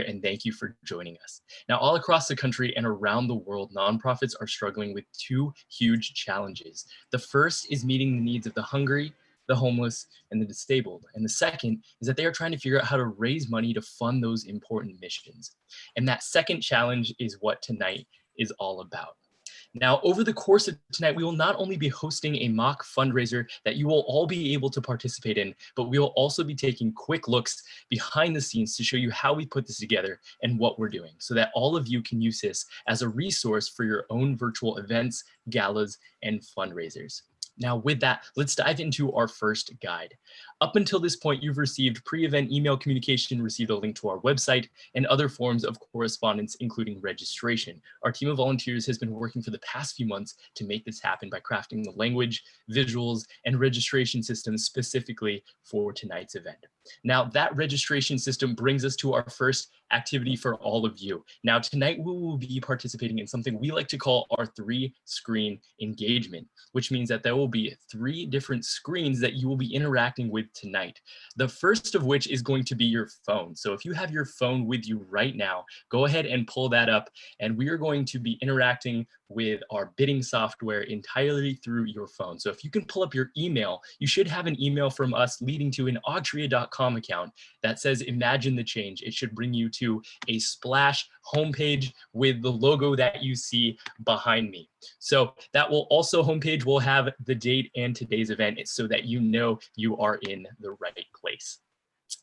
and thank you for joining us. Now, all across the country and around the world, nonprofits are struggling with two huge challenges. The first is meeting the needs of the hungry, the homeless, and the disabled. And the second is that they are trying to figure out how to raise money to fund those important missions. And that second challenge is what tonight is all about. Now, over the course of tonight, we will not only be hosting a mock fundraiser that you will all be able to participate in, but we will also be taking quick looks behind the scenes to show you how we put this together and what we're doing so that all of you can use this as a resource for your own virtual events, galas, and fundraisers. Now, with that, let's dive into our first guide. Up until this point, you've received pre-event email communication, received a link to our website, and other forms of correspondence, including registration. Our team of volunteers has been working for the past few months to make this happen by crafting the language, visuals, and registration systems specifically for tonight's event. Now, that registration system brings us to our first activity for all of you. Now, tonight we will be participating in something we like to call our 3-screen engagement, which means that there will be 3 different screens that you will be interacting with tonight. The first of which is going to be your phone. So if you have your phone with you right now, go ahead and pull that up, and we are going to be interacting with our bidding software entirely through your phone. So if you can pull up your email, you should have an email from us leading to an augtria.com account that says Imagine the Change. It should bring you to a splash homepage with the logo that you see behind me. So that will also homepage will have the date and today's event so that you know you are in the right place.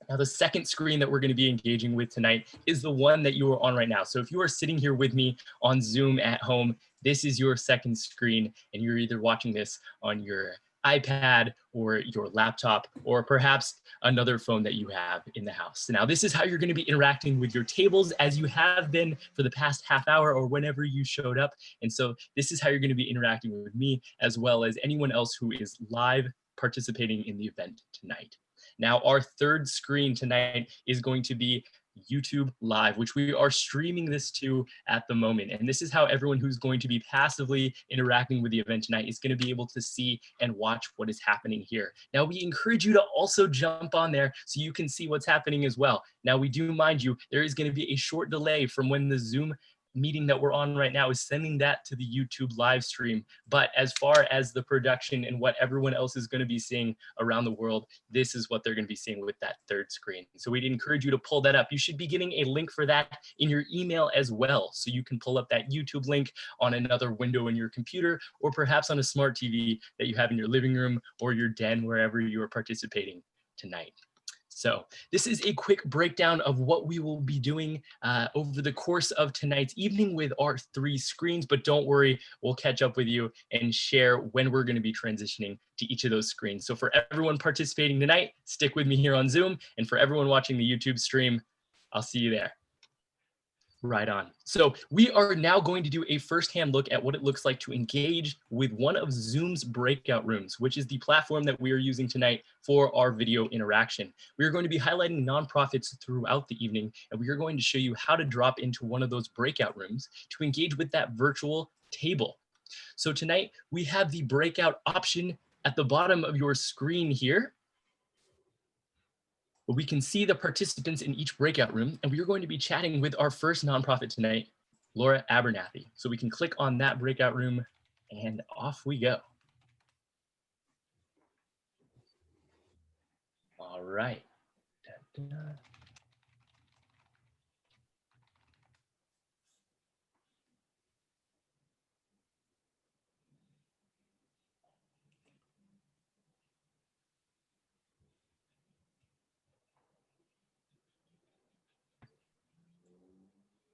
Now, the second screen that we're going to be engaging with tonight is the one that you are on right now. So if you are sitting here with me on Zoom at home, this is your second screen, and you're either watching this on your iPad or your laptop, or perhaps another phone that you have in the house. Now, this is how you're going to be interacting with your tables as you have been for the past half hour or whenever you showed up. And so this is how you're going to be interacting with me as well as anyone else who is live participating in the event tonight. Now, our third screen tonight is going to be YouTube Live, which we are streaming this to at the moment. And this is how everyone who's going to be passively interacting with the event tonight is going to be able to see and watch what is happening here. Now, we encourage you to also jump on there so you can see what's happening as well. Now, we do mind you, there is going to be a short delay from when the Zoom meeting that we're on right now is sending that to the YouTube live stream. But as far as the production and what everyone else is going to be seeing around the world, this is what they're going to be seeing with that third screen. So we'd encourage you to pull that up. You should be getting a link for that in your email as well. So you can pull up that YouTube link on another window in your computer, or perhaps on a smart TV that you have in your living room or your den, wherever you are participating tonight. So this is a quick breakdown of what we will be doing over the course of tonight's evening with our 3 screens, but don't worry, we'll catch up with you and share when we're going to be transitioning to each of those screens. So for everyone participating tonight, stick with me here on Zoom, and for everyone watching the YouTube stream, I'll see you there. Right on. So we are now going to do a firsthand look at what it looks like to engage with one of Zoom's breakout rooms, which is the platform that we are using tonight for our video interaction. We are going to be highlighting nonprofits throughout the evening, and we are going to show you how to drop into one of those breakout rooms to engage with that virtual table. So tonight we have the breakout option at the bottom of your screen here. We can see the participants in each breakout room, and we are going to be chatting with our first nonprofit tonight, Laura Abernathy. So we can click on that breakout room and off we go. All right.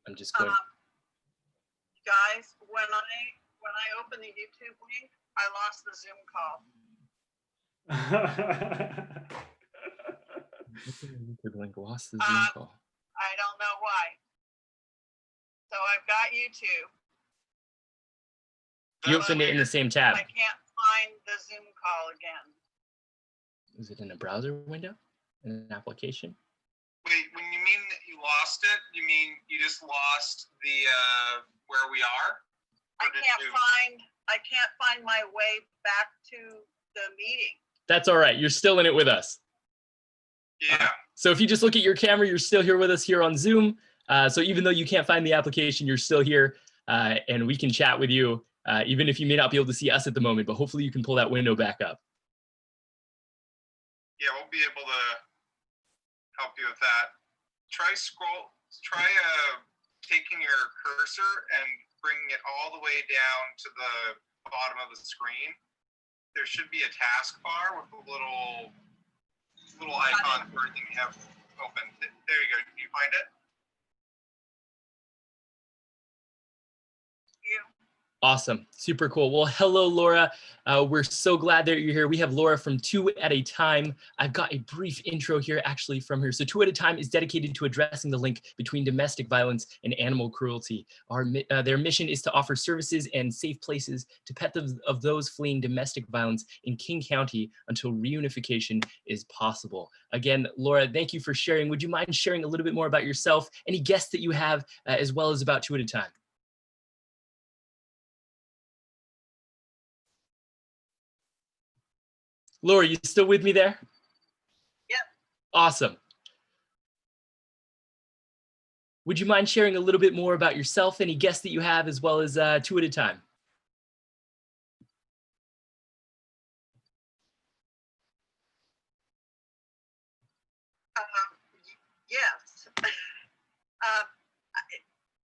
I'm just going. Guys, when I opened the YouTube link, I lost the Zoom call. Lost the Zoom call. I don't know why. So I've got YouTube. You opened it in the same tab. I can't find the Zoom call again. Is it in a browser window? In an application? Wait, when you mean that you lost it, you mean you just lost the where we are? I can't find my way back to the meeting. That's all right. You're still in it with us. Yeah. So if you just look at your camera, you're still here with us here on Zoom. So even though you can't find the application, you're still here, and we can chat with you, even if you may not be able to see us at the moment, but hopefully you can pull that window back up. Yeah, we'll be able to help you with that. Try taking your cursor and bringing it all the way down to the bottom of the screen. There should be a taskbar with a little icon for everything you have open. There you go. Can you find it? Awesome. Super cool. Well, hello, Laura. We're so glad that you're here. We have Laura from Two at a Time. I've got a brief intro here actually from her. So Two at a Time is dedicated to addressing the link between domestic violence and animal cruelty. Their mission is to offer services and safe places to pets of those fleeing domestic violence in King County until reunification is possible. Again, Laura, thank you for sharing. Would you mind sharing a little bit more about yourself, any guests that you have, as well as about Two at a Time? Laura, you still with me there? Yep. Awesome. Would you mind sharing a little bit more about yourself, any guests that you have, as well as Two at a Time? Yes.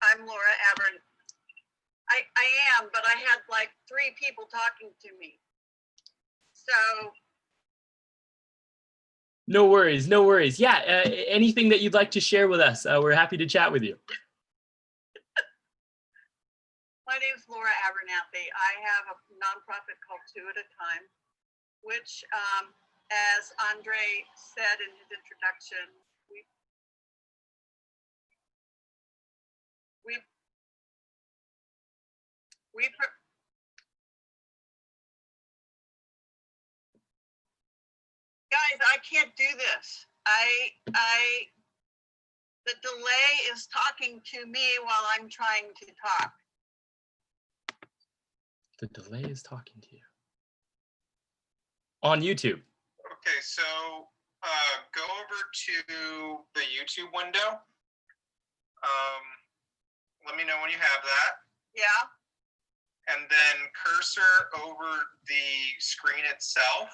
I'm Laura Abern. I am, but I had like 3 people talking to me. So. No worries, no worries. Yeah, anything that you'd like to share with us, we're happy to chat with you. My name is Laura Abernathy. I have a nonprofit called Two at a Time, which, as Andre said in his introduction, guys, I can't do this. The delay is talking to me while I'm trying to talk. The delay is talking to you. On YouTube. Okay, so go over to the YouTube window. Let me know when you have that. Yeah. And then cursor over the screen itself.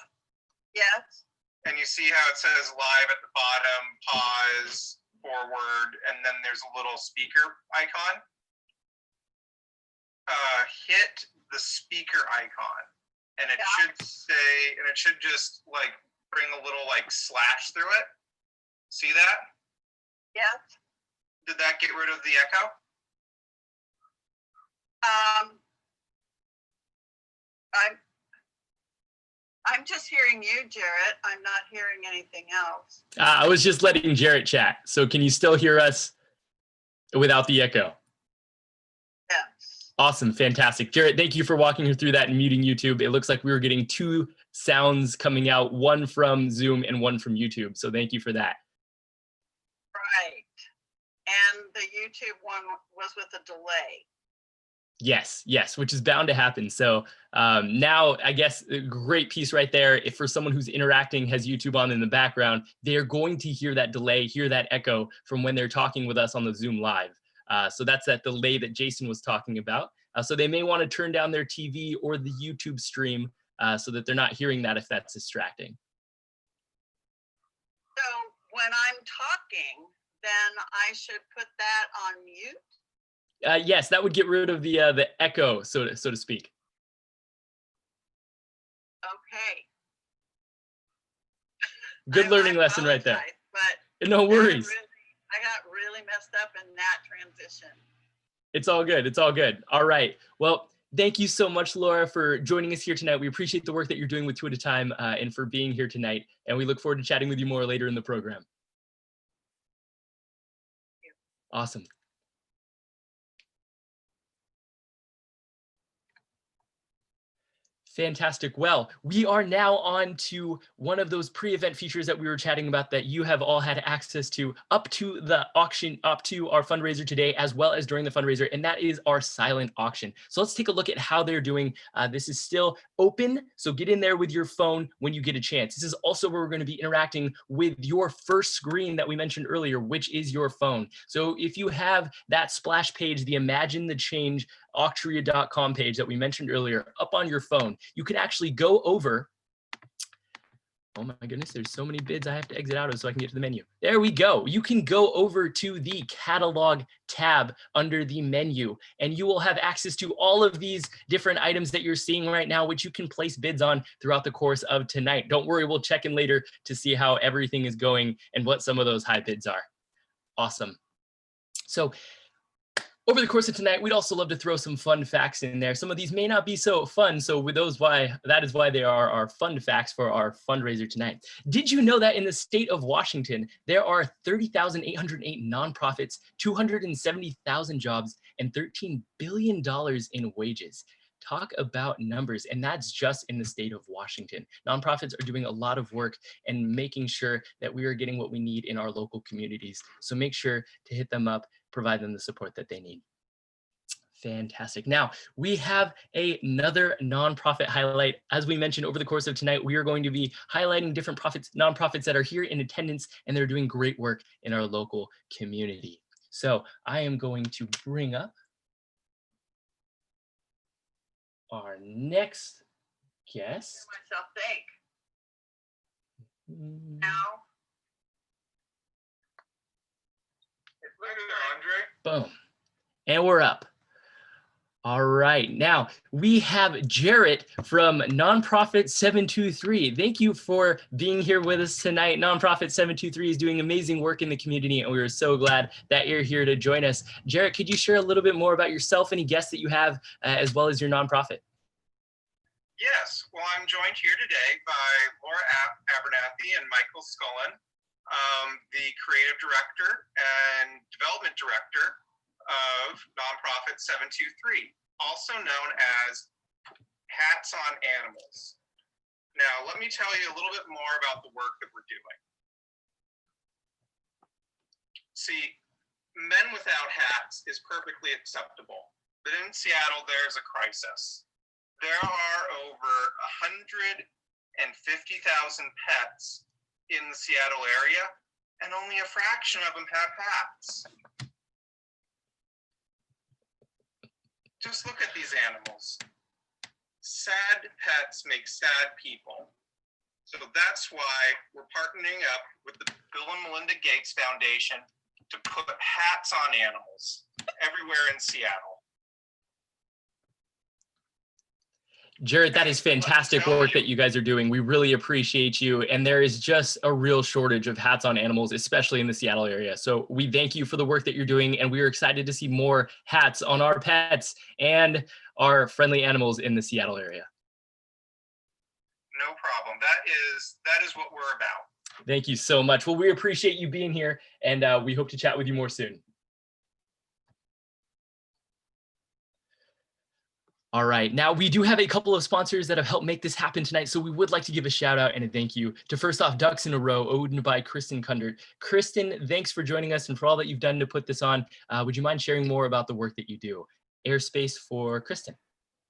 Yes. And you see how it says live at the bottom, pause, forward, and then there's a little speaker icon. Hit the speaker icon, and it should say, and it should just like bring a little like slash through it. See that? Yes. Did that get rid of the echo? I'm just hearing you, Jarrett. I'm not hearing anything else. I was just letting Jarrett chat. So can you still hear us without the echo? Yes. Awesome, fantastic. Jarrett, thank you for walking through that and muting YouTube. It looks like we were getting 2 sounds coming out, one from Zoom and one from YouTube. So thank you for that. Right. And the YouTube one was with a delay. Yes, yes, which is bound to happen. So now I guess a great piece right there. If for someone who's interacting, has YouTube on in the background, they're going to hear that delay, hear that echo from when they're talking with us on the Zoom live. So that's that delay that Jason was talking about. So they may want to turn down their TV or the YouTube stream so that they're not hearing that if that's distracting. So when I'm talking, then I should put that on mute? Yes, that would get rid of the echo, so to speak. Okay. Good learning lesson right there. But no worries. I got really messed up in that transition. It's all good. It's all good. All right. Well, thank you so much, Laura, for joining us here tonight. We appreciate the work that you're doing with Two at a Time and for being here tonight. And we look forward to chatting with you more later in the program. Awesome. Fantastic. Well, we are now on to one of those pre-event features that we were chatting about that you have all had access to up to the auction, up to our fundraiser today, as well as during the fundraiser, and that is our silent auction. So let's take a look at how they're doing. This is still open, so get in there with your phone when you get a chance. This is also where we're going to be interacting with your first screen that we mentioned earlier, which is your phone. So if you have that splash page, the Imagine the Change Auctria.com page that we mentioned earlier up on your phone, you can actually go over. Oh my goodness, there's so many bids I have to exit out of so I can get to the menu. There we go. You can go over to the catalog tab under the menu, and you will have access to all of these different items that you're seeing right now, which you can place bids on throughout the course of tonight. Don't worry, we'll check in later to see how everything is going and what some of those high bids are. Awesome. So over the course of tonight, we'd also love to throw some fun facts in there. Some of these may not be so fun, so with those, that is why they are our fun facts for our fundraiser tonight. Did you know that in the state of Washington, there are 30,808 nonprofits, 270,000 jobs, and $13 billion in wages? Talk about numbers, and that's just in the state of Washington. Nonprofits are doing a lot of work and making sure that we are getting what we need in our local communities. So make sure to hit them up, provide them the support that they need. Fantastic. Now, we have another nonprofit highlight. As we mentioned over the course of tonight, we are going to be highlighting different nonprofits that are here in attendance, and they're doing great work in our local community. So I am going to bring up our next guest. Myself think. Now. Look there, Andre. Boom. And we're up. All right. Now we have Jarrett from Nonprofit 723. Thank you for being here with us tonight. Nonprofit 723 is doing amazing work in the community, and we are so glad that you're here to join us. Jarrett, could you share a little bit more about yourself, any guests that you have, as well as your nonprofit? Yes. Well, I'm joined here today by Laura Abernathy and Michael Scullin, the creative director and development director of Nonprofit 723, also known as Hats on Animals. Now, let me tell you a little bit more about the work that we're doing. See, men without hats is perfectly acceptable, but in Seattle, there's a crisis. There are over 150,000 pets in the Seattle area, and only a fraction of them have hats. Just look at these animals. Sad pets make sad people. So that's why we're partnering up with the Bill and Melinda Gates Foundation to put hats on animals everywhere in Seattle. Jarrett, that is fantastic work that you guys are doing. We really appreciate you. And there is just a real shortage of hats on animals, especially in the Seattle area. So we thank you for the work that you're doing. And we are excited to see more hats on our pets and our friendly animals in the Seattle area. No problem. That is what we're about. Thank you so much. Well, we appreciate you being here, and we hope to chat with you more soon. All right, now we do have a couple of sponsors that have helped make this happen tonight, so we would like to give a shout out and a thank you to, first off, Ducks in a Row, owned by Kristen Kundert. Kristen, thanks for joining us and for all that you've done to put this on. Would you mind sharing more about the work that you do? Airspace for Kristen.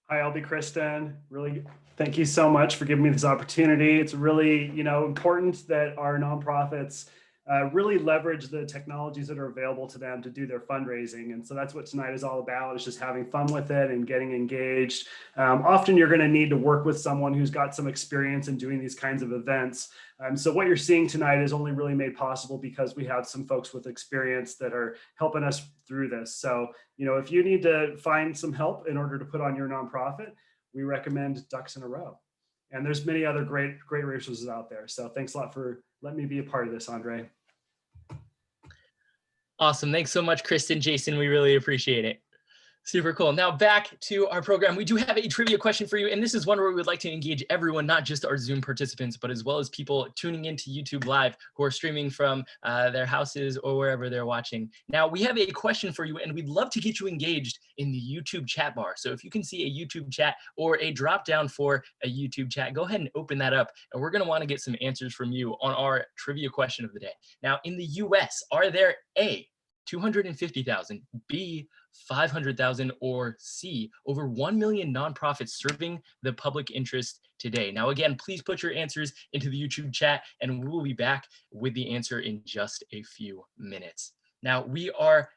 Hi, I'll be Kristen. Really, thank you so much for giving me this opportunity. It's really, important that our nonprofits really leverage the technologies that are available to them to do their fundraising. And so that's what tonight is all about, is just having fun with it and getting engaged. Often you're going to need to work with someone who's got some experience in doing these kinds of events. So what you're seeing tonight is only really made possible because we have some folks with experience that are helping us through this. So, if you need to find some help in order to put on your nonprofit, we recommend Ducks in a Row. And there's many other great resources out there. So thanks a lot for letting me be a part of this, Andre. Awesome. Thanks so much, Kristen, Jason. We really appreciate it. Super cool. Now back to our program. We do have a trivia question for you, and this is one where we would like to engage everyone, not just our Zoom participants, but as well as people tuning into YouTube Live who are streaming from their houses or wherever they're watching. Now we have a question for you, and we'd love to get you engaged in the YouTube chat bar. So if you can see a YouTube chat or a drop down for a YouTube chat, go ahead and open that up, and we're going to want to get some answers from you on our trivia question of the day. Now in the US, are there A, 250,000, B, 500,000, or C, over 1 million nonprofits serving the public interest today? Now, again, please put your answers into the YouTube chat, and we will be back with the answer in just a few minutes. Now, we are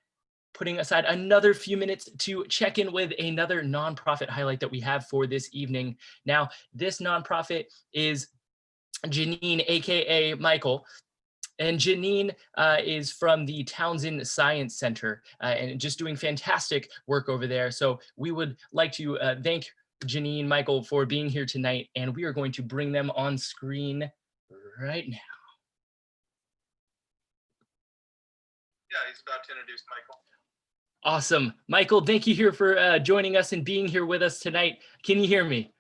putting aside another few minutes to check in with another nonprofit highlight that we have for this evening. Now, this nonprofit is Janine, AKA Michael. And Janine is from the Townsend Science Center and just doing fantastic work over there. So we would like to thank Janine, Michael, for being here tonight. And we are going to bring them on screen right now. Yeah, he's about to introduce Michael. Awesome. Michael, thank you here for joining us and being here with us tonight. Can you hear me?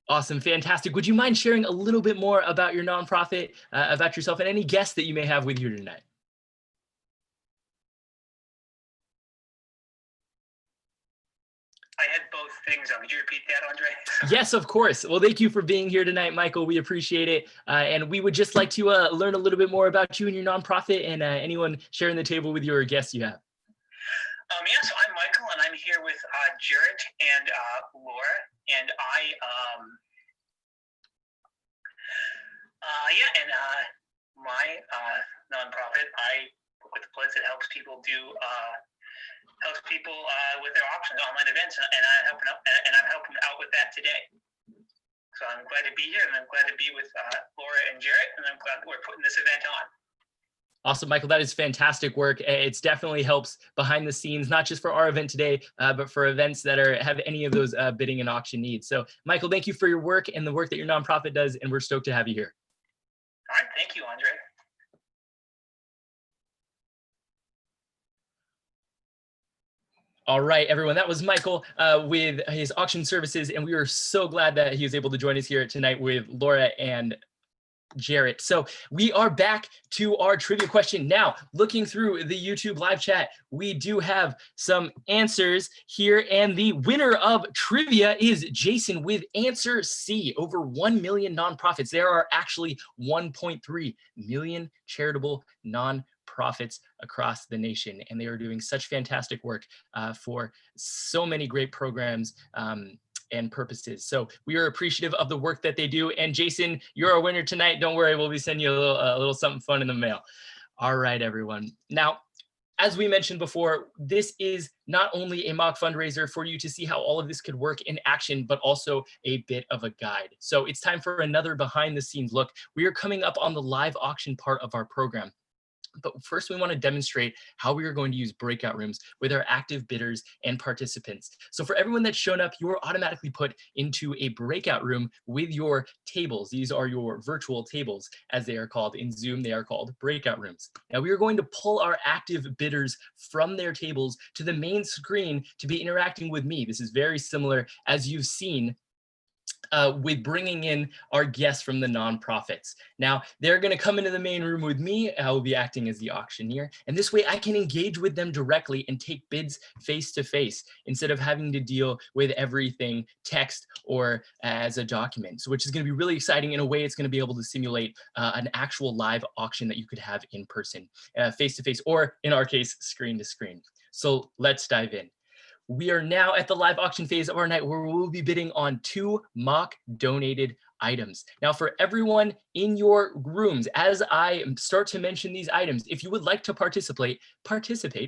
Awesome, fantastic. Would you mind sharing a little bit more about your nonprofit, about yourself, and any guests that you may have with you tonight? I had both things on. Could you repeat that, Andre? Yes, of course. Well, thank you for being here tonight, Michael. We appreciate it. And we would just like to learn a little bit more about you and your nonprofit and anyone sharing the table with your guests you have. Yeah, so I'm Michael, and I'm here with Jarrett and Laura, and my nonprofit, I work with a place that helps people with their options, online events, and I'm helping out with that today. So I'm glad to be here, and I'm glad to be with Laura and Jarrett, and I'm glad that we're putting this event on. Awesome, Michael, that is fantastic work. It definitely helps behind the scenes, not just for our event today, but for events that have any of those bidding and auction needs. So Michael, thank you for your work and the work that your nonprofit does, and we're stoked to have you here. All right, thank you, Andre. All right, everyone, that was Michael with his auction services, and we are so glad that he was able to join us here tonight with Laura and Jarrett. So we are back to our trivia question. Now, looking through the YouTube live chat, we do have some answers here, and the winner of trivia is Jason with answer C, over 1 million nonprofits. There are actually 1.3 million charitable nonprofits across the nation, and they are doing such fantastic work for so many great programs and purposes. So we are appreciative of the work that they do. And Jason, you're our winner tonight. Don't worry, we'll be sending you a little something fun in the mail. All right, everyone. Now, as we mentioned before, this is not only a mock fundraiser for you to see how all of this could work in action, but also a bit of a guide. So it's time for another behind the scenes look. We are coming up on the live auction part of our program. But first, we want to demonstrate how we are going to use breakout rooms with our active bidders and participants. So for everyone that's shown up, you are automatically put into a breakout room with your tables. These are your virtual tables, as they are called. In Zoom, they are called breakout rooms. Now, we are going to pull our active bidders from their tables to the main screen to be interacting with me. This is very similar, as you've seen, with bringing in our guests from the nonprofits. Now, they're going to come into the main room with me. I will be acting as the auctioneer. And this way I can engage with them directly and take bids face to face instead of having to deal with everything text or as a document. So which is going to be really exciting. In a way, it's going to be able to simulate an actual live auction that you could have in person, face to face, or in our case, screen to screen. So let's dive in. We are now at the live auction phase of our night where we will be bidding on 2 mock donated items. Now for everyone in your rooms, as I start to mention these items, if you would like to participate,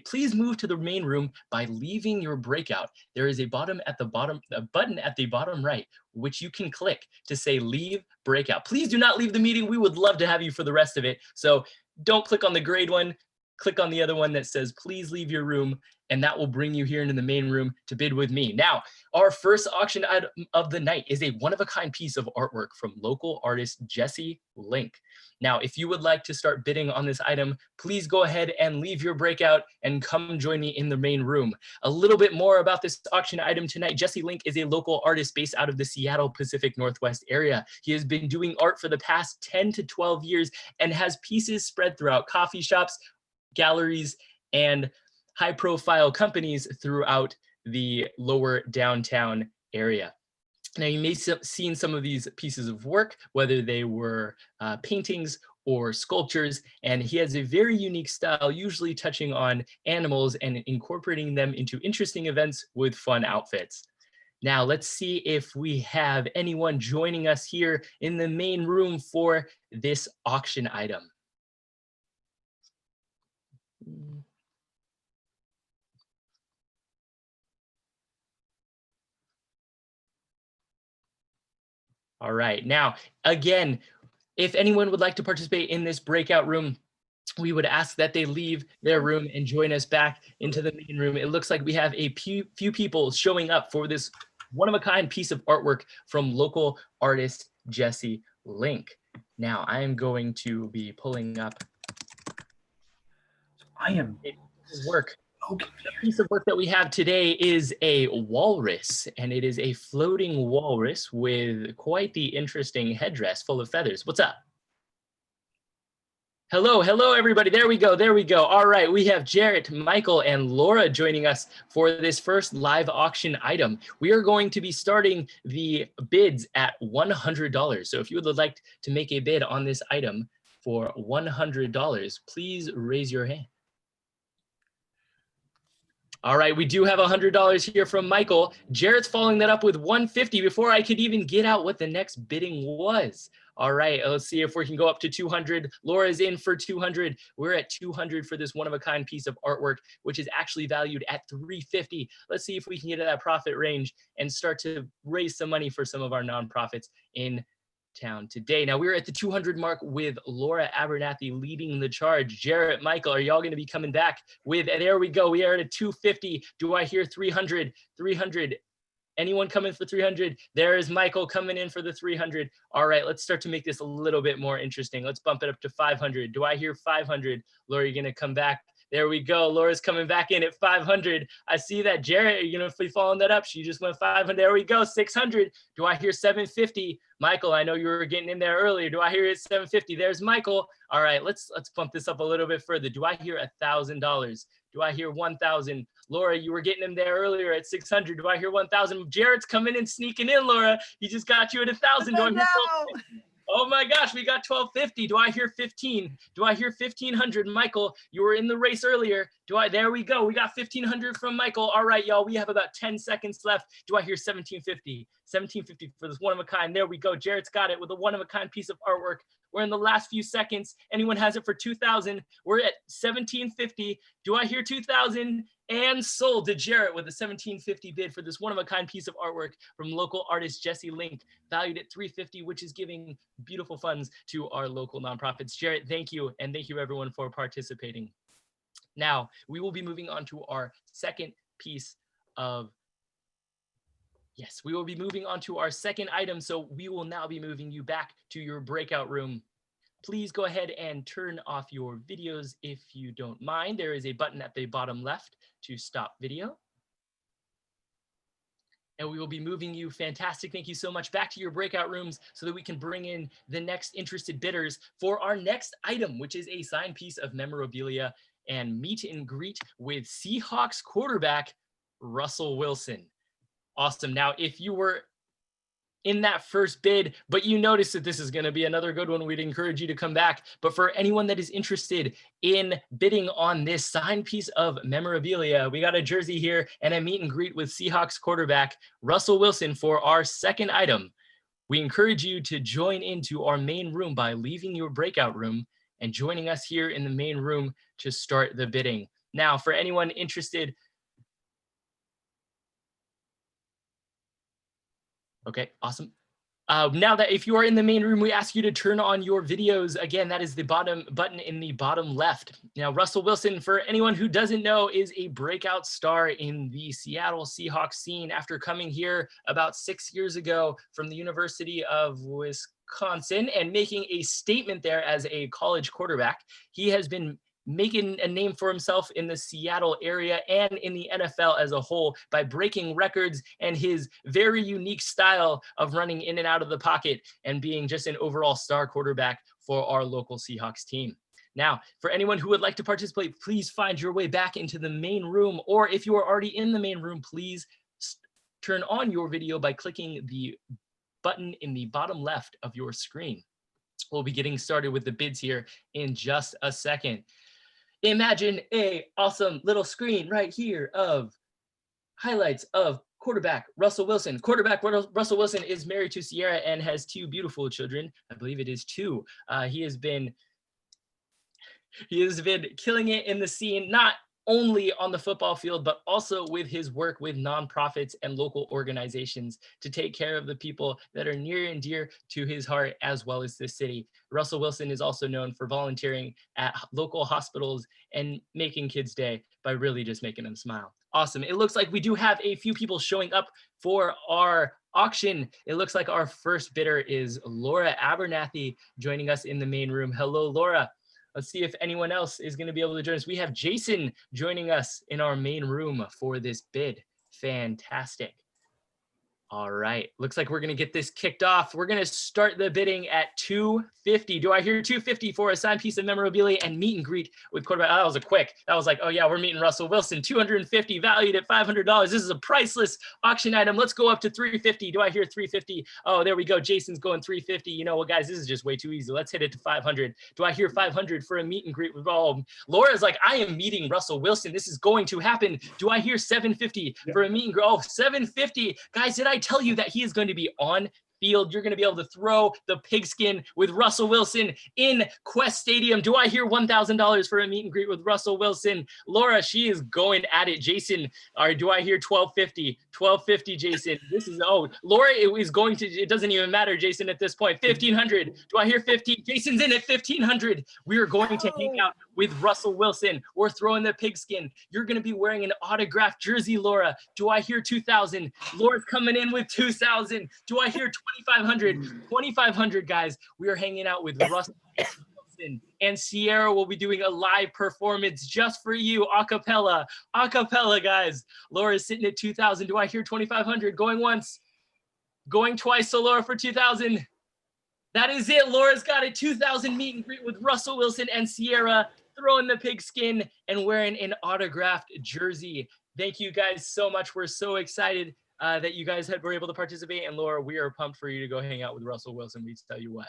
please move to the main room by leaving your breakout. There is a button at the bottom right, which you can click to say leave breakout. Please do not leave the meeting. We would love to have you for the rest of it. So don't click on the grayed one. click on the other one that says, please leave your room, and that will bring you here into the main room to bid with me. Now, our first auction item of the night is a one-of-a-kind piece of artwork from local artist Jesse Link. Now, if you would like to start bidding on this item, please go ahead and leave your breakout and come join me in the main room. A little bit more about this auction item tonight. Jesse Link is a local artist based out of the Seattle Pacific Northwest area. He has been doing art for the past 10 to 12 years and has pieces spread throughout coffee shops, galleries, and high-profile companies throughout the lower downtown area. Now, you may have seen some of these pieces of work, whether they were paintings or sculptures, and he has a very unique style, usually touching on animals and incorporating them into interesting events with fun outfits. Now, let's see if we have anyone joining us here in the main room for this auction item. All right, now, again, if anyone would like to participate in this breakout room, we would ask that they leave their room and join us back into the main room. It looks like we have a few people showing up for this one-of-a-kind piece of artwork from local artist Jesse Link. Now, I am going to be pulling up work. Okay. The piece of work that we have today is a walrus, and it is a floating walrus with quite the interesting headdress full of feathers. What's up? Hello, everybody. There we go. All right, we have Jarrett, Michael, and Laura joining us for this first live auction item. We are going to be starting the bids at $100. So if you would like to make a bid on this item for $100, please raise your hand. All right, we do have $100 here from Michael. Jarrett's following that up with $150 before I could even get out what the next bidding was. All right, let's see if we can go up to 200. Laura's in for 200. We're at 200 for this one-of-a-kind piece of artwork, which is actually valued at $350. Let's see if we can get to that profit range and start to raise some money for some of our nonprofits in town today. Now, we're at the 200 mark with Laura Abernathy leading the charge. Jarrett, Michael, are y'all going to be coming back with, there we go. We are at a 250. Do I hear 300? 300. Anyone coming for 300? There is Michael coming in for the 300. All right, let's start to make this a little bit more interesting. Let's bump it up to 500. Do I hear 500? Laura, you're going to come back. There we go. Laura's coming back in at 500. I see that. Jarrett, are you going to be following that up? She just went 500. There we go. 600. Do I hear 750? Michael, I know you were getting in there earlier. Do I hear it 750? There's Michael. All right, let's bump this up a little bit further. Do I hear $1,000? Do I hear 1,000? Laura, you were getting him there earlier at 600. Do I hear 1,000? Jarrett's coming in, sneaking in, Laura. He just got you at 1,000. Do I hear 1,250? Oh my gosh, we got 1,250. Do I hear 15? Do I hear 1,500? Michael, you were in the race earlier. There we go. We got 1,500 from Michael. All right, y'all, we have about 10 seconds left. Do I hear 1,750? 1,750 for this one-of-a-kind. There we go. Jarrett's got it with a one-of-a-kind piece of artwork. We're in the last few seconds. Anyone has it for 2,000? We're at 1,750. Do I hear 2,000? And sold to Jarrett with a 1,750 bid for this one-of-a-kind piece of artwork from local artist Jesse Link, valued at $350, which is giving beautiful funds to our local nonprofits. Jarrett, thank you, and thank you everyone for participating. Now, we will be moving on to our second piece of, yes, we will be moving on to our second item, so we will now be moving you back to your breakout room. Please go ahead and turn off your videos if you don't mind. There is a button at the bottom left to stop video. And we will be moving you, fantastic, thank you so much, back to your breakout rooms so that we can bring in the next interested bidders for our next item, which is a signed piece of memorabilia and meet and greet with Seahawks quarterback, Russell Wilson. Awesome. Now, if you were in that first bid, but you notice that this is going to be another good one, we'd encourage you to come back. But for anyone that is interested in bidding on this signed piece of memorabilia, we got a jersey here and a meet and greet with Seahawks quarterback Russell Wilson for our second item. We encourage you to join into our main room by leaving your breakout room and joining us here in the main room to start the bidding. Now, for anyone interested, okay, awesome. Now that if you are in the main room, we ask you to turn on your videos. Again, that is the bottom button in the bottom left. Now, Russell Wilson, for anyone who doesn't know, is a breakout star in the Seattle Seahawks scene after coming here about 6 years ago from the University of Wisconsin and making a statement there as a college quarterback. He has been making a name for himself in the Seattle area and in the NFL as a whole by breaking records and his very unique style of running in and out of the pocket and being just an overall star quarterback for our local Seahawks team. Now, for anyone who would like to participate, please find your way back into the main room, or if you are already in the main room, please turn on your video by clicking the button in the bottom left of your screen. We'll be getting started with the bids here in just a second. Imagine a awesome little screen right here of highlights of quarterback Russell Wilson. Quarterback Russell Wilson is married to Sierra and has 2 beautiful children. I believe it is 2. He has been killing it in the scene, not only on the football field, but also with his work with nonprofits and local organizations to take care of the people that are near and dear to his heart, as well as the city. Russell Wilson is also known for volunteering at local hospitals and making Kids Day by really just making them smile. Awesome. It looks like we do have a few people showing up for our auction. It looks like our first bidder is Laura Abernathy joining us in the main room. Hello, Laura. Let's see if anyone else is going to be able to join us. We have Jason joining us in our main room for this bid. Fantastic. All right, looks like we're gonna get this kicked off. We're gonna start the bidding at $250. Do I hear $250 for a signed piece of memorabilia and meet and greet with quarterback? Oh, that was a quick. That was like, oh yeah, we're meeting Russell Wilson. $250 valued at $500. This is a priceless auction item. Let's go up to $350. Do I hear $350? Oh, there we go. Jason's going $350. You know what, guys? This is just way too easy. Let's hit it to $500. Do I hear $500 for a meet and greet with Laura's like, I am meeting Russell Wilson. This is going to happen. Do I hear $750 for a meet and greet? Oh, $750. Guys, did I tell you that he is going to be on field? You're going to be able to throw the pigskin with Russell Wilson in Quest Stadium. Do I hear $1,000 for a meet and greet with Russell Wilson? Laura, she is going at it. Jason, or do I hear $1,250? $1,250, Jason. This is, oh, Laura is going to, it doesn't even matter, Jason, at this point. $1,500. Do I hear 15? Jason's in at $1,500. We are going to hang out with Russell Wilson. We're throwing the pigskin. You're going to be wearing an autographed jersey, Laura. Do I hear 2,000? Laura's coming in with 2,000. Do I hear 2,500? 2,500, guys. We are hanging out with Russell Wilson, and Sierra will be doing a live performance just for you, a cappella. A cappella, guys. Laura's sitting at 2,000. Do I hear 2,500? Going once, going twice. So Laura for 2,000. That is it. Laura's got a 2,000 meet and greet with Russell Wilson and Sierra, throwing the pigskin and wearing an autographed jersey. Thank you guys so much. We're so excited that you guys were able to participate. And Laura, we are pumped for you to go hang out with Russell Wilson. We tell you what.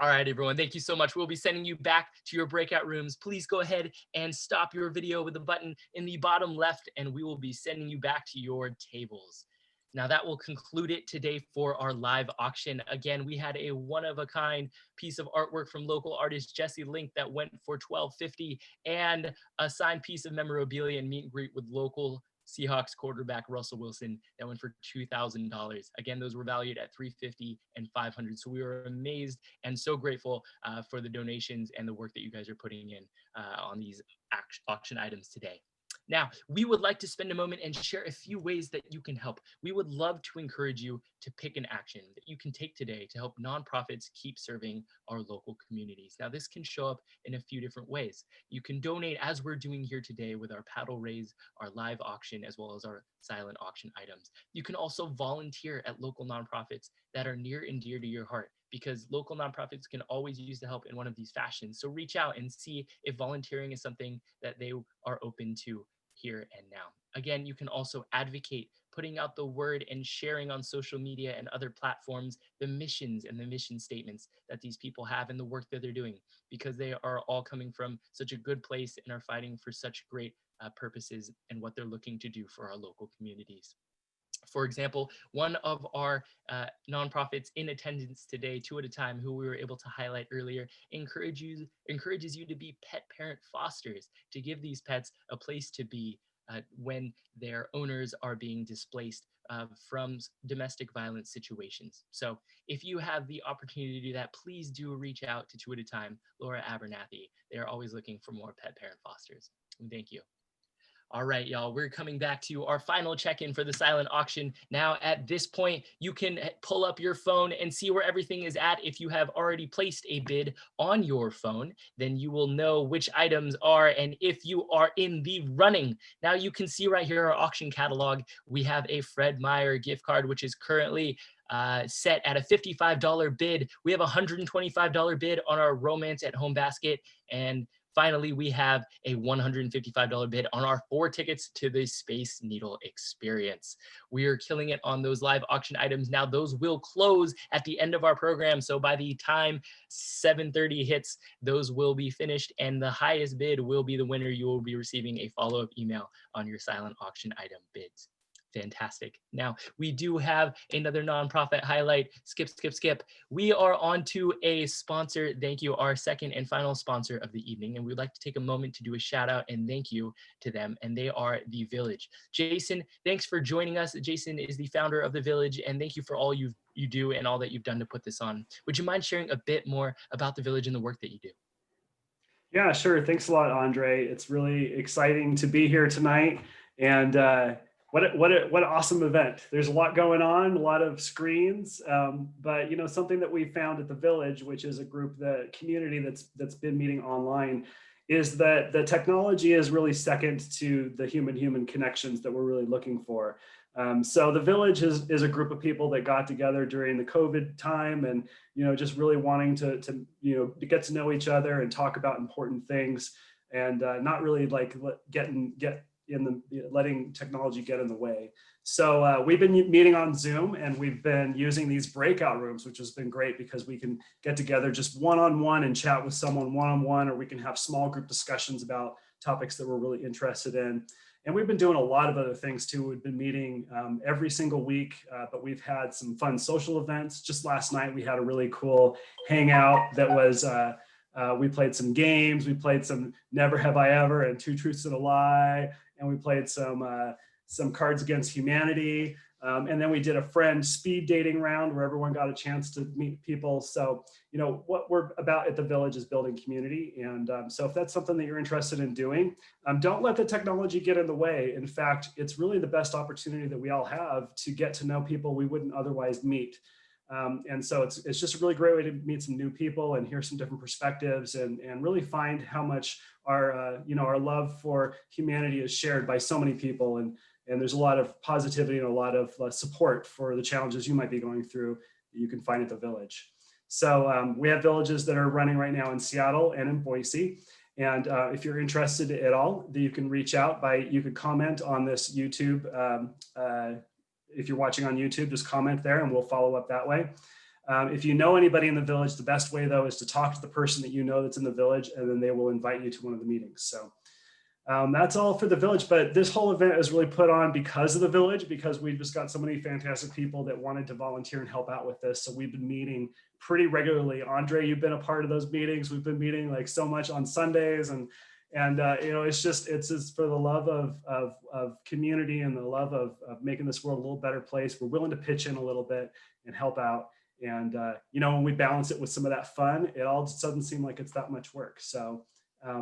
All right, everyone. Thank you so much. We'll be sending you back to your breakout rooms. Please go ahead and stop your video with the button in the bottom left, and we will be sending you back to your tables. Now that will conclude it today for our live auction. Again, we had a one-of-a-kind piece of artwork from local artist Jesse Link that went for $1,250, and a signed piece of memorabilia and meet and greet with local Seahawks quarterback Russell Wilson that went for $2,000. Again, those were valued at $350 and $500. So we were amazed and so grateful for the donations and the work that you guys are putting in on these auction items today. Now, we would like to spend a moment and share a few ways that you can help. We would love to encourage you to pick an action that you can take today to help nonprofits keep serving our local communities. Now, this can show up in a few different ways. You can donate, as we're doing here today with our paddle raise, our live auction, as well as our silent auction items. You can also volunteer at local nonprofits that are near and dear to your heart, because local nonprofits can always use the help in one of these fashions. So reach out and see if volunteering is something that they are open to here and now. Again, you can also advocate, putting out the word and sharing on social media and other platforms the missions and the mission statements that these people have and the work that they're doing, because they are all coming from such a good place and are fighting for such great purposes and what they're looking to do for our local communities. For example, one of our nonprofits in attendance today, Two at a Time, who we were able to highlight earlier, encourages you to be pet parent fosters, to give these pets a place to be when their owners are being displaced from domestic violence situations. So if you have the opportunity to do that, please do reach out to Two at a Time, Laura Abernathy. They are always looking for more pet parent fosters. Thank you. All right, y'all, we're coming back to our final check-in for the silent auction. Now, at this point, you can pull up your phone and see where everything is at. If you have already placed a bid on your phone, then you will know which items are and if you are in the running. Now, you can see right here our auction catalog. We have a Fred Meyer gift card, which is currently set at a $55 bid. We have a $125 bid on our Romance at Home basket, and finally, we have a $155 bid on our 4 tickets to the Space Needle Experience. We are killing it on those live auction items. Now, those will close at the end of our program. So by the time 7:30 hits, those will be finished, and the highest bid will be the winner. You will be receiving a follow-up email on your silent auction item bids. Fantastic. Now, we do have another nonprofit highlight. Skip. We are on to a sponsor. Thank you, our second and final sponsor of the evening. And we'd like to take a moment to do a shout out and thank you to them. And they are The Village. Jason, thanks for joining us. Jason is the founder of The Village, and thank you for all you do and all that you've done to put this on. Would you mind sharing a bit more about The Village and the work that you do? Yeah, sure. Thanks a lot, Andre. It's really exciting to be here tonight. And what an awesome event. There's a lot going on, a lot of screens. But you know, something that we found at the Village, which is a group, the community that's been meeting online, is that the technology is really second to the human connections that we're really looking for. So the Village is a group of people that got together during the COVID time, and you know, just really wanting to get to know each other and talk about important things, and not really like letting technology get in the way. So we've been meeting on Zoom, and we've been using these breakout rooms, which has been great because we can get together just one-on-one and chat with someone one-on-one, or we can have small group discussions about topics that we're really interested in. And we've been doing a lot of other things too. We've been meeting every single week, but we've had some fun social events. Just last night, we had a really cool hangout that was, we played some games. We played some Never Have I Ever and Two Truths and a Lie. And we played some Cards Against Humanity. And then we did a friend speed dating round where everyone got a chance to meet people. So, you know, what we're about at the Village is building community. And so if that's something that you're interested in doing, don't let the technology get in the way. In fact, it's really the best opportunity that we all have to get to know people we wouldn't otherwise meet. And so it's just a really great way to meet some new people and hear some different perspectives, and really find how much our love for humanity is shared by so many people. And there's a lot of positivity and a lot of support for the challenges you might be going through that you can find at the Village. So we have villages that are running right now in Seattle and in Boise. And if you're interested at all, you can reach out you could comment on this YouTube. If you're watching on YouTube, just comment there and we'll follow up that way. If you know anybody in the Village, the best way though is to talk to the person that you know that's in the Village, and then they will invite you to one of the meetings. So that's all for the Village, but this whole event is really put on because of the Village, because we've just got so many fantastic people that wanted to volunteer and help out with this. So we've been meeting pretty regularly. Andre, you've been a part of those meetings. We've been meeting like so much on Sundays, and you know, it's just for the love of community and the love of making this world a little better place. We're willing to pitch in a little bit and help out. And you know, when we balance it with some of that fun, it all just doesn't seem like it's that much work. So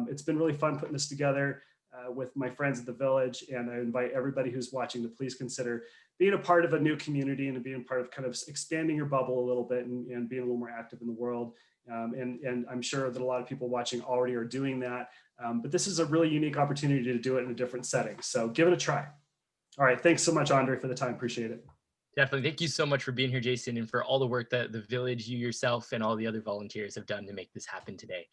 it's been really fun putting this together with my friends at the Village. And I invite everybody who's watching to please consider being a part of a new community and being part of kind of expanding your bubble a little bit and being a little more active in the world. And I'm sure that a lot of people watching already are doing that. But this is a really unique opportunity to do it in a different setting. So give it a try. All right. Thanks so much, Andre, for the time. Appreciate it. Definitely. Thank you so much for being here, Jason, and for all the work that the Village, you yourself, and all the other volunteers have done to make this happen today.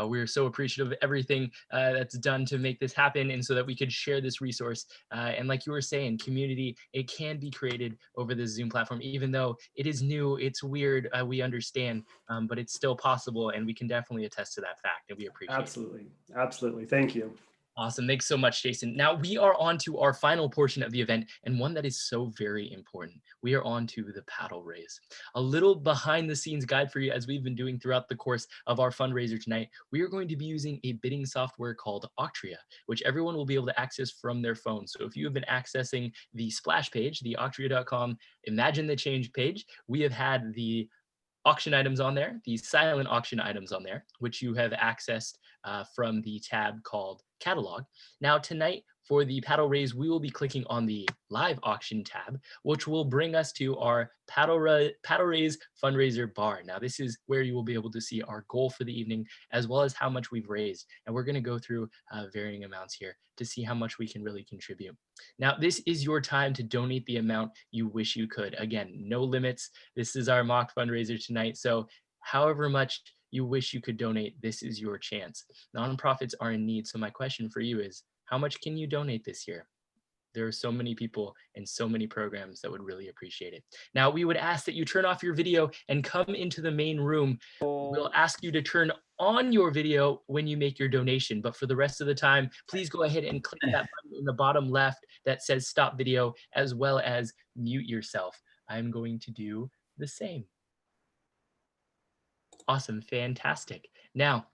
We're so appreciative of everything that's done to make this happen, and so that we could share this resource. And like you were saying, community, it can be created over the Zoom platform, even though it is new, it's weird, we understand, but it's still possible, and we can definitely attest to that fact, and we appreciate it. Absolutely. Absolutely. Thank you. Awesome. Thanks so much, Jason. Now we are on to our final portion of the event, and one that is so very important. We are on to the paddle raise. A little behind the scenes guide for you, as we've been doing throughout the course of our fundraiser tonight. We are going to be using a bidding software called Octria, which everyone will be able to access from their phone. So if you have been accessing the splash page, the octria.com Imagine the Change page, we have had the auction items on there, the silent auction items on there, which you have accessed from the tab called Catalog. Now tonight for the paddle raise, we will be clicking on the live auction tab, which will bring us to our paddle raise fundraiser bar. Now this is where you will be able to see our goal for the evening, as well as how much we've raised. And we're gonna go through varying amounts here to see how much we can really contribute. Now this is your time to donate the amount you wish you could. Again, no limits. This is our mock fundraiser tonight. So however much you wish you could donate, this is your chance. Nonprofits are in need. So my question for you is, how much can you donate this year? There are so many people and so many programs that would really appreciate it. Now, we would ask that you turn off your video and come into the main room. We'll ask you to turn on your video when you make your donation, but for the rest of the time, please go ahead and click that button in the bottom left that says stop video, as well as mute yourself. I'm going to do the same. Awesome, fantastic. Now,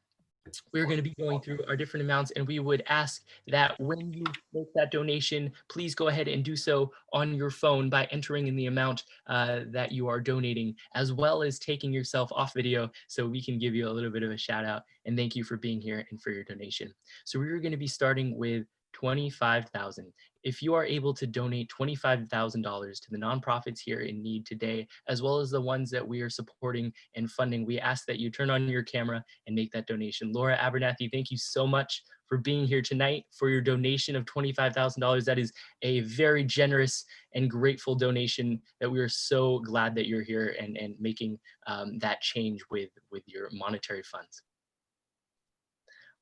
we're going to be going through our different amounts, and we would ask that when you make that donation, please go ahead and do so on your phone by entering in the amount that you are donating, as well as taking yourself off video so we can give you a little bit of a shout out and thank you for being here and for your donation. So we're going to be starting with $25,000. If you are able to donate $25,000 to the nonprofits here in need today, as well as the ones that we are supporting and funding, we ask that you turn on your camera and make that donation. Laura Abernathy, thank you so much for being here tonight, for your donation of $25,000. That is a very generous and grateful donation that we are so glad that you're here and making that change with your monetary funds.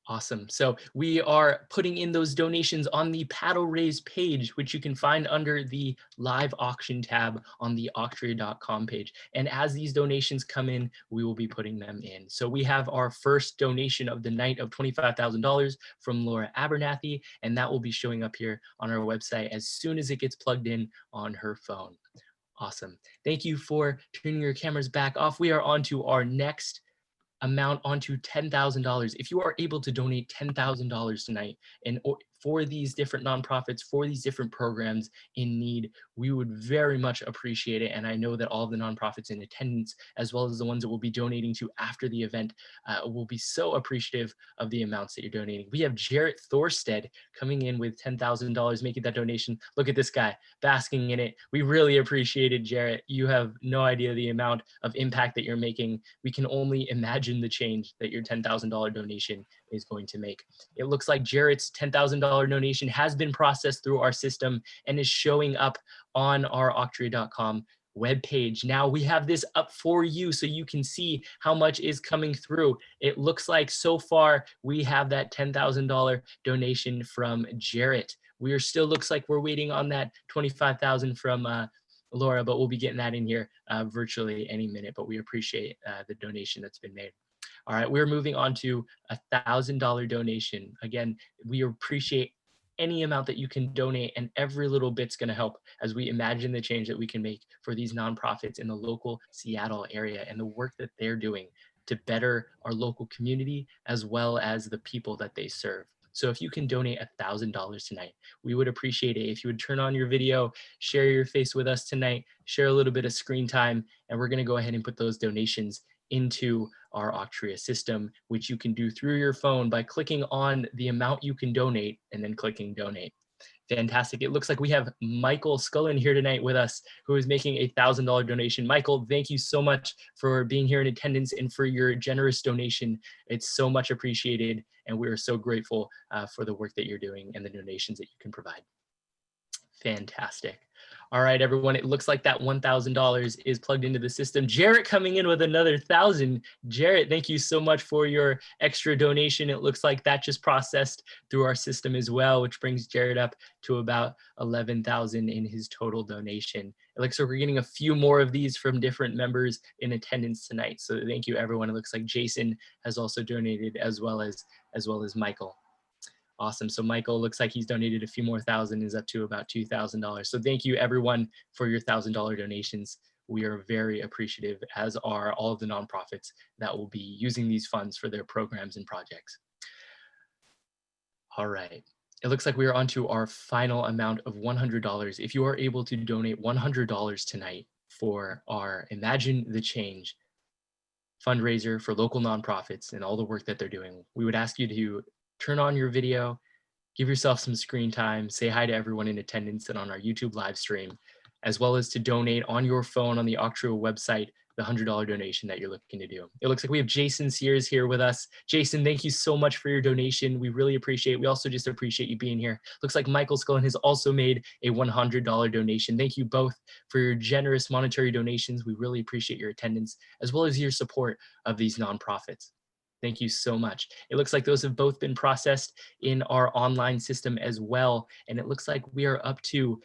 Awesome. So we are putting in those donations on the paddle raise page, which you can find under the live auction tab on the octria.com page. And as these donations come in, we will be putting them in. So we have our first donation of the night of $25,000 from Laura Abernathy, and that will be showing up here on our website as soon as it gets plugged in on her phone. Awesome. Thank you for turning your cameras back off. We are on to our next amount onto $10,000. If you are able to donate $10,000 tonight and for these different nonprofits, for these different programs in need, we would very much appreciate it. And I know that all of the nonprofits in attendance, as well as the ones that we'll be donating to after the event, will be so appreciative of the amounts that you're donating. We have Jarrett Thorstead coming in with $10,000, making that donation. Look at this guy basking in it. We really appreciate it, Jarrett. You have no idea the amount of impact that you're making. We can only imagine the change that your $10,000 donation is going to make. It looks like Jarrett's $10,000 donation has been processed through our system and is showing up on our octria.com webpage. Now we have this up for you so you can see how much is coming through. It looks like so far we have that $10,000 donation from Jarrett. We are still, looks like we're waiting on that $25,000 from Laura, but we'll be getting that in here virtually any minute, but we appreciate the donation that's been made. All right, we're moving on to $1,000 donation. Again, we appreciate any amount that you can donate, and every little bit's gonna help as we imagine the change that we can make for these nonprofits in the local Seattle area and the work that they're doing to better our local community as well as the people that they serve. So if you can donate $1,000 tonight, we would appreciate it if you would turn on your video, share your face with us tonight, share a little bit of screen time, and we're gonna go ahead and put those donations into our Octria system, which you can do through your phone by clicking on the amount you can donate and then clicking donate. Fantastic. It looks like we have Michael Scullin here tonight with us, who is making a $1,000 donation. Michael, thank you so much for being here in attendance and for your generous donation. It's so much appreciated, and we are so grateful for the work that you're doing and the donations that you can provide. Fantastic. All right, everyone, it looks like that $1,000 is plugged into the system. Jarrett coming in with another 1,000. Jarrett, thank you so much for your extra donation. It looks like that just processed through our system as well, which brings Jarrett up to about 11,000 in his total donation. It looks like we're getting a few more of these from different members in attendance tonight. So thank you, everyone. It looks like Jason has also donated as well as Michael. Awesome. So Michael looks like he's donated a few more thousand, is up to about $2,000. So thank you everyone for your $1,000 donations. We are very appreciative, as are all of the nonprofits that will be using these funds for their programs and projects. All right. It looks like we are on to our final amount of $100. If you are able to donate $100 tonight for our Imagine the Change fundraiser for local nonprofits and all the work that they're doing, we would ask you to turn on your video, give yourself some screen time, say hi to everyone in attendance and on our YouTube live stream, as well as to donate on your phone on the Octrio website, the $100 donation that you're looking to do. It looks like we have Jason Sears here with us. Jason, thank you so much for your donation. We really appreciate it. We also just appreciate you being here. Looks like Michael Scullen has also made a $100 donation. Thank you both for your generous monetary donations. We really appreciate your attendance, as well as your support of these nonprofits. Thank you so much. It looks like those have both been processed in our online system as well. And it looks like we are up to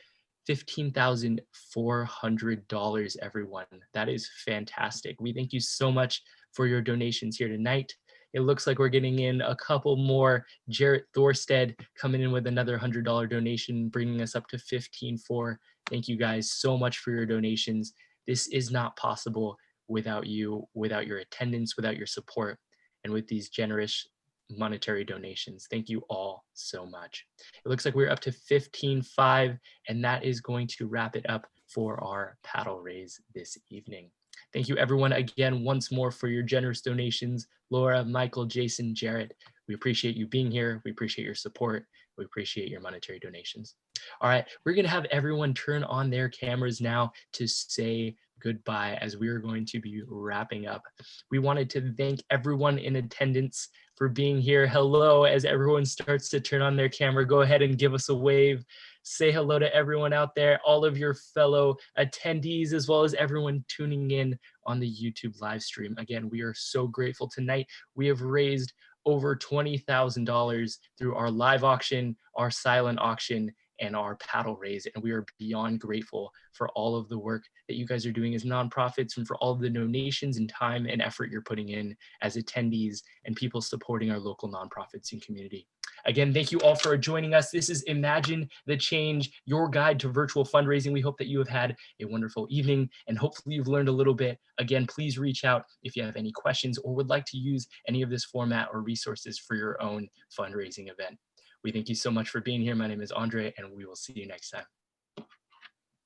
$15,400, everyone. That is fantastic. We thank you so much for your donations here tonight. It looks like we're getting in a couple more. Jarrett Thorstead coming in with another $100 donation, bringing us up to $15,400. Thank you guys so much for your donations. This is not possible without you, without your attendance, without your support, and with these generous monetary donations. Thank you all so much. It looks like we're up to $15,500, and that is going to wrap it up for our paddle raise this evening. Thank you everyone again once more for your generous donations. Laura, Michael, Jason, Jarrett, we appreciate you being here. We appreciate your support. We appreciate your monetary donations. All right, we're gonna have everyone turn on their cameras now to say goodbye as we are going to be wrapping up. We wanted to thank everyone in attendance for being here. Hello, as everyone starts to turn on their camera, go ahead and give us a wave. Say hello to everyone out there, all of your fellow attendees, as well as everyone tuning in on the YouTube live stream. Again, we are so grateful tonight. We have raised over $20,000 through our live auction, our silent auction, and our paddle raise, and we are beyond grateful for all of the work that you guys are doing as nonprofits and for all of the donations and time and effort you're putting in as attendees and people supporting our local nonprofits and community. Again, thank you all for joining us. This is Imagine the Change, your guide to virtual fundraising. We hope that you have had a wonderful evening and hopefully you've learned a little bit. Again, please reach out if you have any questions or would like to use any of this format or resources for your own fundraising event. We thank you so much for being here. My name is Andre, and we will see you next time.